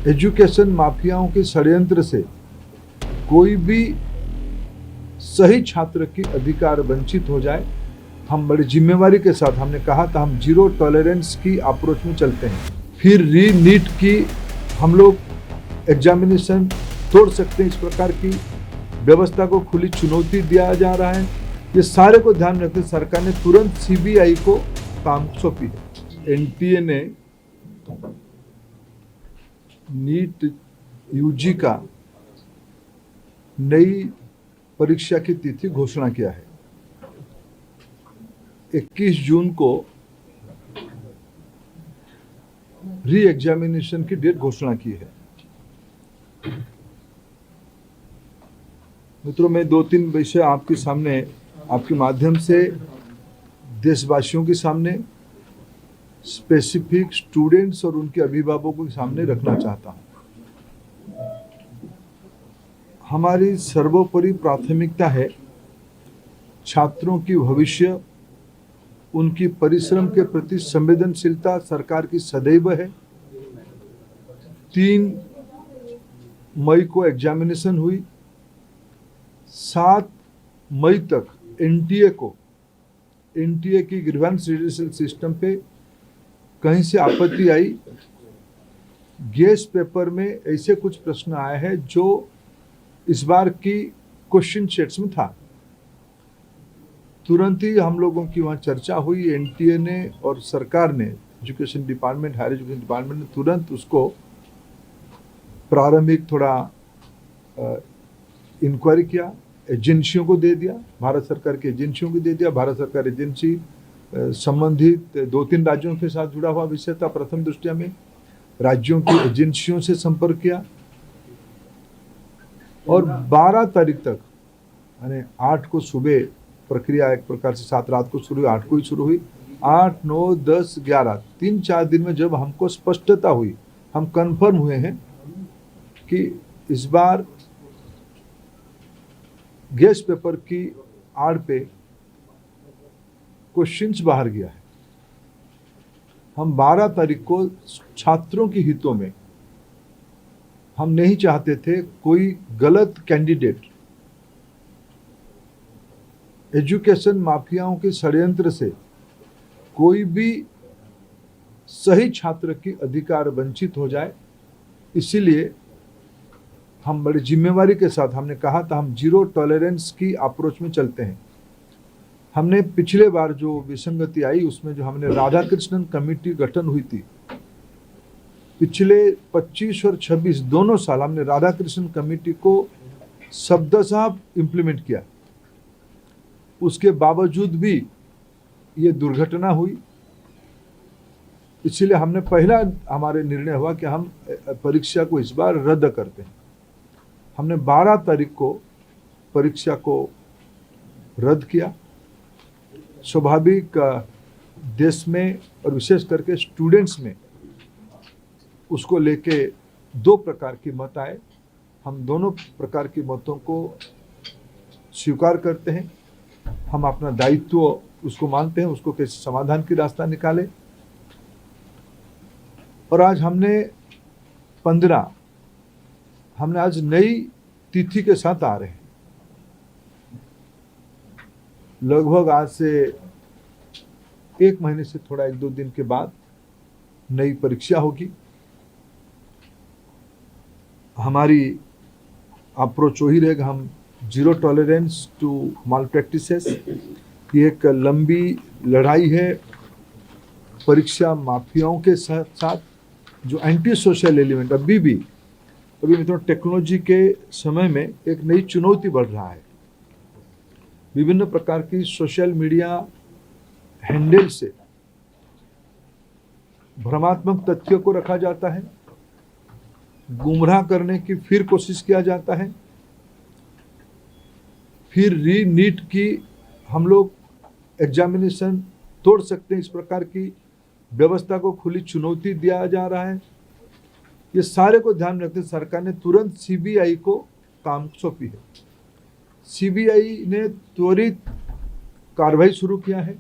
Education माफियाओं के षड्यंत्र से कोई भी सही छात्र की अधिकार वंचित हो जाए, हम बड़ी जिम्मेवारी के साथ, हमने कहा था हम जीरो टॉलरेंस की अप्रोच में चलते हैं। फिर री नीट की हम लोग एग्जामिनेशन तोड़ सकते हैं, इस प्रकार की व्यवस्था को खुली चुनौती दिया जा रहा है। ये सारे को ध्यान में रखते सरकार ने तुरंत सीबीआई को काम सौंपी है। एनटीए ने नीट यूजी का नई परीक्षा की तिथि घोषणा किया है। 21 जून को री एग्जामिनेशन की डेट घोषणा की है। मित्रों, मैं 2-3 विषय आपके सामने, आपके माध्यम से देशवासियों के सामने, स्पेसिफिक स्टूडेंट्स और उनके अभिभावकों के सामने रखना चाहता हूं। हमारी सर्वोपरि प्राथमिकता है छात्रों की भविष्य, उनकी परिश्रम के प्रति संवेदनशीलता सरकार की सदैव है। 3 मई को एग्जामिनेशन हुई। 7 मई तक एनटीए की ग्रीवेंस रिड्यूसल सिस्टम पे कहीं से आपत्ति आई। गेस्ट पेपर में ऐसे कुछ प्रश्न आए हैं जो इस बार की क्वेश्चन सेट्स में था। तुरंत ही हम लोगों की वहाँ चर्चा हुई। एनटीए ने और सरकार ने, education department, higher education department ने तुरंत उसको प्रारंभिक थोड़ा इंक्वायरी किया, एजेंसियों को दे दिया, भारत सरकार की एजेंसियों को दे दिया। भारत सरकार एजेंसी संबंधित 2-3 राज्यों के साथ जुड़ा हुआ विषय था। प्रथम दृष्टया में राज्यों की एजेंसियों से संपर्क किया और 12 तारीख तक, यानी 8 को सुबह प्रक्रिया एक प्रकार से 7 रात को शुरू हुई, 8 को ही शुरू हुई। 8, 9, 10, 11 3-4 दिन में जब हमको स्पष्टता हुई, हम कंफर्म हुए हैं कि इस बार गेस्ट पेपर की आड़ पे क्वेश्चंस बाहर गया है। हम 12 तारीख को छात्रों के हितों में, हम नहीं चाहते थे कोई गलत कैंडिडेट एजुकेशन माफियाओं के षड्यंत्र से कोई भी सही छात्र की अधिकार वंचित हो जाए। इसीलिए हम बड़ी जिम्मेवारी के साथ, हमने कहा था हम जीरो टॉलरेंस की अप्रोच में चलते हैं। हमने पिछले बार जो विसंगति आई उसमें जो हमने राधाकृष्णन कमेटी गठन हुई थी, पिछले 25 और 26 दोनों साल हमने राधाकृष्णन कमेटी को शब्दशः इम्प्लीमेंट किया। उसके बावजूद भी ये दुर्घटना हुई। इसलिए हमने पहला हमारे निर्णय हुआ कि हम परीक्षा को इस बार रद्द करते हैं। हमने 12 तारीख को परीक्षा को रद्द किया। स्वाभाविक देश में और विशेष करके स्टूडेंट्स में उसको लेके 2 प्रकार की मत आए। हम दोनों प्रकार की मतों को स्वीकार करते हैं। हम अपना दायित्व उसको मानते हैं, उसको कैसे समाधान की रास्ता निकाले। और आज हमने आज नई तिथि के साथ आ रहे हैं। लगभग आज से 1 महीने से थोड़ा 1-2 दिन के बाद नई परीक्षा होगी। हमारी अप्रोच वही रहेगा, हम zero tolerance to malpractices. ये एक लंबी लड़ाई है परीक्षा माफियाओं के साथ जो एंटी सोशल एलिमेंट अभी मित्रों टेक्नोलॉजी के समय में एक नई चुनौती बढ़ रहा है। विभिन्न प्रकार की सोशल मीडिया हैंडल से भ्रमात्मक तथ्यों को रखा जाता है, गुमराह करने की फिर कोशिश किया जाता है। फिर री नीट की हम लोग एग्जामिनेशन तोड़ सकते हैं, इस प्रकार की व्यवस्था को खुली चुनौती दिया जा रहा है। ये सारे को ध्यान में रखते सरकार ने तुरंत सीबीआई को काम सौंपी है। सीबीआई ने त्वरित कार्रवाई शुरू किया है।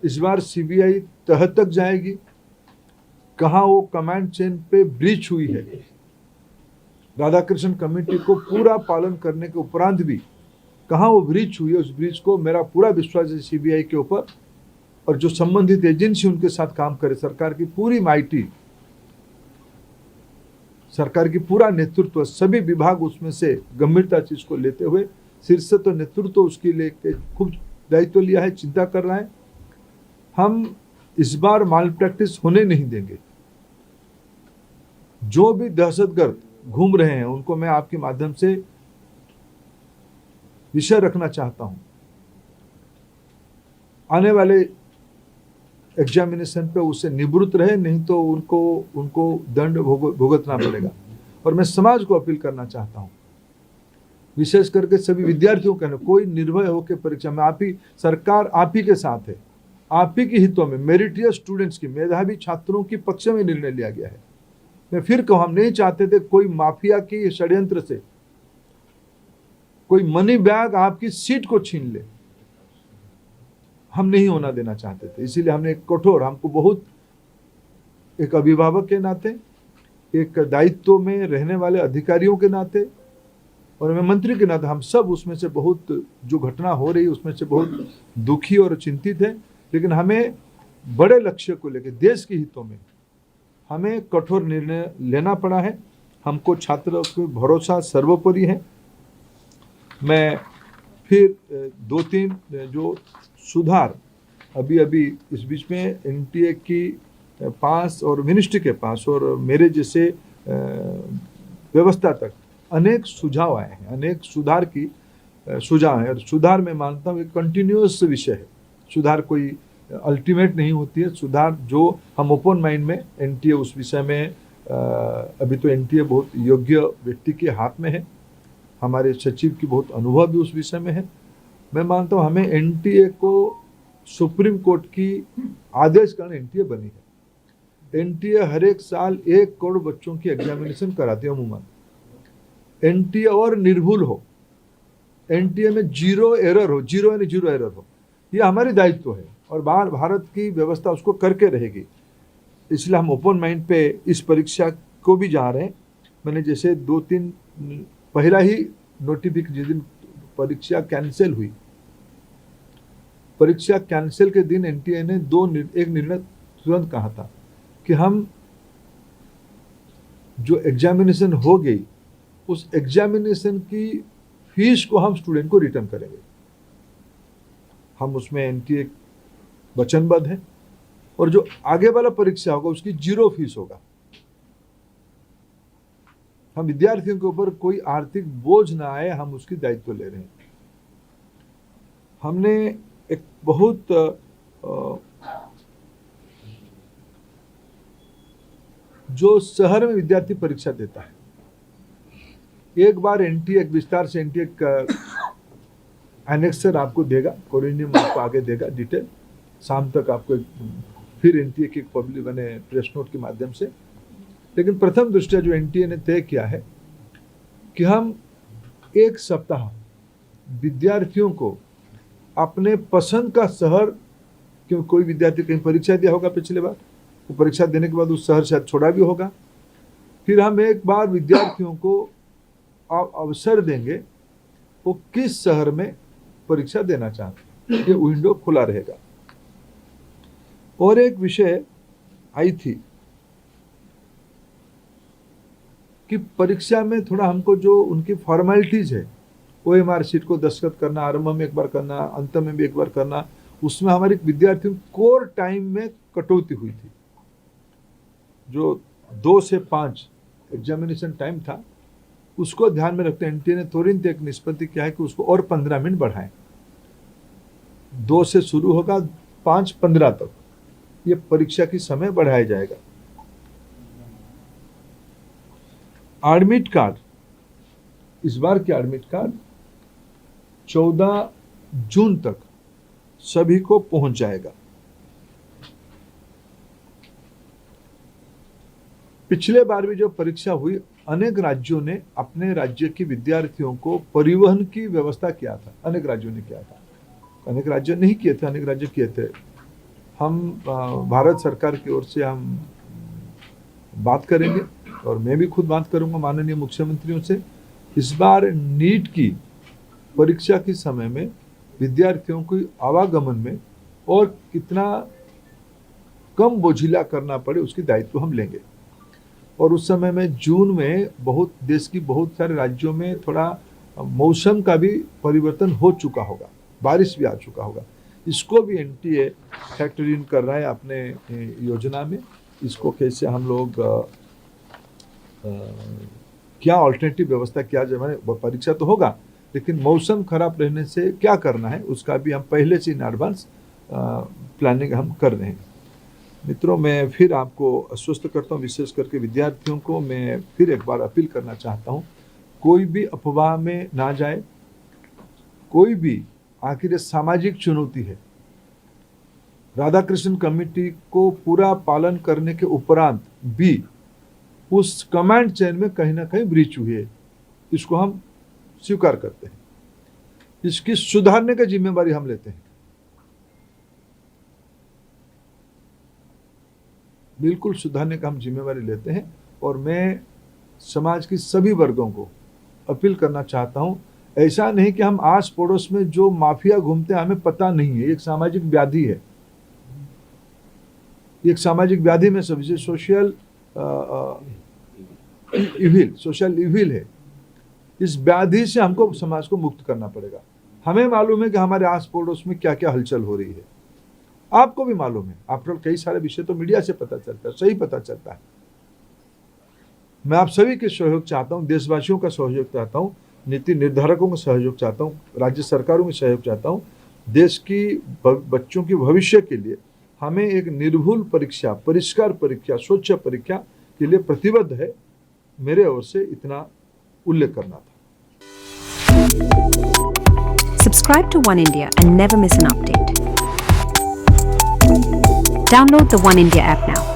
इस बार सीबीआई तह तक जाएगी। कहाँ वो कमांड चेन पे ब्रीच हुई है, राधाकृष्ण कमेटी को पूरा पालन करने के उपरांत भी कहाँ वो ब्रीच हुई है, उस ब्रीच को मेरा पूरा विश्वास है सीबीआई के ऊपर, और जो संबंधित एजेंसी उनके साथ काम करे, सरकार की पूरी माइटी, सरकार की पूरा नेतृत्व, सभी विभाग उसमें से गंभीरता चीज को लेते हुए, शीर्ष तो नेतृत्व उसके लेके खूब दायित्व लिया है, चिंता कर रहा है। हम इस बार माल प्रैक्टिस होने नहीं देंगे। जो भी दहशतगर्द घूम रहे हैं उनको मैं आपके माध्यम से विषय रखना चाहता हूं, आने वाले एग्जामिनेशन पे उससे निवृत्त रहे, नहीं तो उनको दंड भुगतना पड़ेगा। और मैं समाज को अपील करना चाहता हूं, विशेष करके सभी विद्यार्थियों का, कोई निर्भय होकर परीक्षा में, आप ही सरकार आप ही के साथ है, आप ही के हितों में मेरिटियस स्टूडेंट्स की, मेधावी छात्रों की पक्ष में निर्णय लिया गया है। मैं फिर कहूं, हम नहीं चाहते थे कोई माफिया की षड्यंत्र से कोई मनी बैग आपकी सीट को छीन ले, हम नहीं होना देना चाहते थे। इसीलिए हमने एक कठोर, हमको बहुत, एक अभिभावक के नाते, एक दायित्व में रहने वाले अधिकारियों के नाते, और मैं मंत्री के नाते, हम सब उसमें से बहुत, जो घटना हो रही उसमें से बहुत दुखी और चिंतित है। लेकिन हमें बड़े लक्ष्य को लेकर, देश के हितों में हमें कठोर निर्णय लेना पड़ा है। हमको छात्रों को भरोसा सर्वोपरि है। मैं फिर 2-3 जो सुधार अभी इस बीच में एनटीए की पास और मिनिस्ट्री के पास और मेरे जैसे व्यवस्था तक अनेक सुझाव आए हैं, अनेक सुधार की सुझाव है। और सुधार मैं मानता हूँ एक कंटिन्यूअस विषय है, सुधार कोई अल्टीमेट नहीं होती है। सुधार जो हम ओपन माइंड में, एनटीए उस विषय में अभी तो एनटीए बहुत योग्य व्यक्ति के हाथ में है, हमारे सचिव की बहुत अनुभव भी उस विषय में है। मैं मानता हूँ हमें एनटीए को सुप्रीम कोर्ट की आदेश कारण एनटीए बनी है। एनटीए हर एक साल 1 करोड़ बच्चों की एग्जामिनेशन कराती है अमूमन। एनटीए और निर्भुल हो, एनटीए में जीरो एरर हो, जीरो यानी जीरो एरर हो, ये हमारी दायित्व है और भारत की व्यवस्था उसको करके रहेगी। इसलिए हम ओपन माइंड पे इस परीक्षा को भी जा रहे हैं। मैंने जैसे 2-3 पहला ही नोटिफिकेशन, जिस दिन परीक्षा कैंसिल हुई, परीक्षा कैंसिल के दिन एनटीए ने एक निर्णय तुरंत कहा था कि हम जो एग्जामिनेशन हो गई, उस एग्जामिनेशन की फीस को हम स्टूडेंट को रिटर्न करेंगे। हम उसमें एनटीए वचनबद्ध है और जो आगे वाला परीक्षा होगा उसकी 0 फीस होगा। हम विद्यार्थियों के ऊपर कोई आर्थिक बोझ ना आए, हम उसकी दायित्व ले रहे हैं। हमने एक बहुत जो शहर में विद्यार्थी परीक्षा देता है, एक बार एनटीए एक विस्तार से एनटीए का एनेक्सर आपको देगा, कोरिनियम आपको आगे देगा डिटेल, शाम तक आपको फिर एनटीए की पब्लिक बने प्रेस नोट के माध्यम से। लेकिन प्रथम दृष्टया जो एनटीए ने तय किया है कि हम 1 सप्ताह विद्यार्थियों को अपने पसंद का शहर, क्यों कोई विद्यार्थी कहीं परीक्षा दिया होगा पिछले बार, वो परीक्षा देने के बाद उस शहर शायद छोड़ा भी होगा, फिर हम एक बार विद्यार्थियों को अवसर देंगे वो किस शहर में परीक्षा देना चाहते हैं, ये विंडो खुला रहेगा। और एक विषय आई थी कि परीक्षा में थोड़ा हमको जो उनकी फॉर्मेलिटीज है, ओएमआर शीट को दस्तखत करना, आरंभ में एक बार करना, अंत में भी एक बार करना, उसमें हमारे विद्यार्थियों कोर टाइम में कटौती हुई थी। जो 2 से 5 एग्जामिनेशन टाइम था, उसको ध्यान में रखते एनटीए ने तुरंत एक निष्पत्ति किया है कि उसको और 15 मिनट बढ़ाएं। 2 से शुरू होगा, 5:15 तक ये परीक्षा की समय बढ़ाया जाएगा। एडमिट कार्ड, इस बार के एडमिट कार्ड 14 जून तक सभी को पहुंच जाएगा। पिछले बार भी जो परीक्षा हुई, अनेक राज्यों ने अपने राज्य के विद्यार्थियों को परिवहन की व्यवस्था किया था, अनेक राज्यों ने किया था, अनेक राज्य नहीं किए थे, अनेक राज्य किए थे। हम भारत सरकार की ओर से हम बात करेंगे और मैं भी खुद बात करूंगा माननीय मुख्यमंत्रियों से। इस बार नीट की परीक्षा के समय में विद्यार्थियों को आवागमन में और कितना कम बोझिला करना पड़े उसकी दायित्व हम लेंगे। और उस समय में जून में देश की बहुत सारे राज्यों में थोड़ा मौसम का भी परिवर्तन हो चुका होगा, बारिश भी आ चुका होगा। इसको भी एनटीए फैक्टर इन कर रहा है अपने योजना में। इसको कैसे हम लोग क्या अल्टरनेटिव व्यवस्था किया जाए, मैंने परीक्षा तो होगा लेकिन मौसम खराब रहने से क्या करना है उसका भी हम पहले से इन एडवांस प्लानिंग हम कर रहे हैं। मित्रों, मैं फिर आपको आश्वस्त करता हूँ, विशेष करके विद्यार्थियों को मैं फिर एक बार अपील करना चाहता हूँ, कोई भी अफवाह में ना जाए। कोई भी, आखिर ये सामाजिक चुनौती है। राधाकृष्ण कमेटी को पूरा पालन करने के उपरांत भी उस कमांड चेन में कहीं ना कहीं ब्रीच हुई है, इसको हम स्वीकार करते हैं। इसकी सुधारने की जिम्मेवारी हम लेते हैं, बिल्कुल सुधारने का हम जिम्मेवारी लेते हैं। और मैं समाज की सभी वर्गों को अपील करना चाहता हूं, ऐसा नहीं कि हम आस पड़ोस में जो माफिया घूमते हैं हमें पता नहीं है। एक सामाजिक व्याधि है, एक सामाजिक व्याधि में सबसे सोशल इविल है। इस व्याधि से हमको समाज को मुक्त करना पड़ेगा। हमें मालूम है कि हमारे आस पड़ोस में क्या क्या हलचल हो रही है, आपको भी मालूम है। आफ्टर कई सारे विषय तो मीडिया से पता चलता है, सही पता चलता है। मैं आप सभी के सहयोग चाहता हूं, देशवासियों का सहयोग चाहता हूं, नीति निर्धारकों का सहयोग चाहता हूं, राज्य सरकारों का सहयोग चाहता हूं। देश की बच्चों के भविष्य के लिए हमें एक निर्भुल परीक्षा, परिष्कार परीक्षा, स्वच्छ परीक्षा के लिए प्रतिबद्ध है। मेरे ओर से इतना उल्लेख करना था। Subscribe to One India and never miss an update. Download the One India app now.